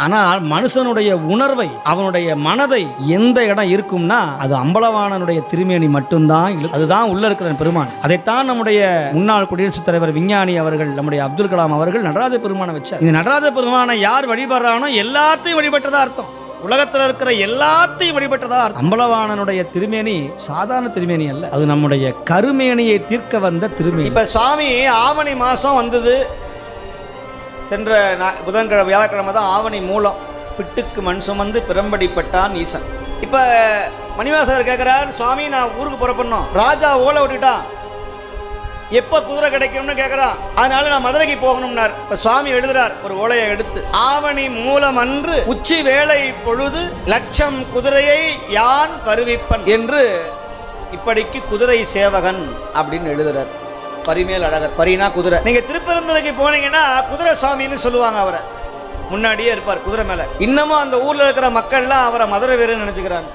ஆனால் மனுஷனுடைய உணர்வை, அவனுடைய மனதை எந்த இடம் இருக்கும்னா அது அம்பலவாணனுடைய திருமேனி மட்டும்தான். அதுதான் உள்ள இருக்கிற பெருமான். அதைத்தான் நம்முடைய முன்னாள் குடியரசுத் தலைவர் விஞ்ஞானி அவர்கள், நம்முடைய அப்துல் கலாம் அவர்கள் நடராஜ பெருமானை வச்சார். இந்த நடராஜ பெருமானை யார் வழிபடுறானோ எல்லாத்தையும் வழிபட்டதா அர்த்தம். உலகத்தில் இருக்கிற எல்லாத்தையும் வழிபட்டதா. அம்பலவாணனுடைய திருமேனி சாதாரண திருமேனி அல்ல, அது நம்முடைய கருமேனியை தீர்க்க வந்த திருமேனி. இப்ப சுவாமி ஆவணி மாசம் வந்தது. சென்ற புதன்கிழமை வியாழக்கிழமை தான் ஆவணி மூலம். பிட்டுக்கு மண் சுமந்து பிறம்படிப்பட்டான் ஈசன். இப்ப மணிவாசகர் கேட்கிறார், சுவாமி நான் ஊருக்கு புறப்படணும், ராஜா ஓலை விட்டுட்டான், எப்ப குதிரை கிடைக்கும்னு கேட்கிறான். அதனால நான் மதுரைக்கு போகணும்னார். இப்ப சுவாமி எழுதுறார் ஒரு ஓலையை எடுத்து, ஆவணி மூலம் அன்று உச்சி வேளை பொழுது லட்சம் குதிரையை யான் வருவிப்பன் என்று இப்படிக்கு குதிரை சேவகன் அப்படின்னு எழுதுறார். பரிமேல் அழகர், பரினா குதிரை. நீங்க திருப்பெருந்துறைக்கு போனீங்கன்னா குதிரை சுவாமின்னு சொல்லுவாங்க. அவரை முன்னாடியே இருப்பார் குதிரை மேல. இன்னமும் அந்த ஊர்ல இருக்கிற மக்கள்லாம் அவரை மதுரை வீரன்னு நினைச்சுக்கிறாங்க.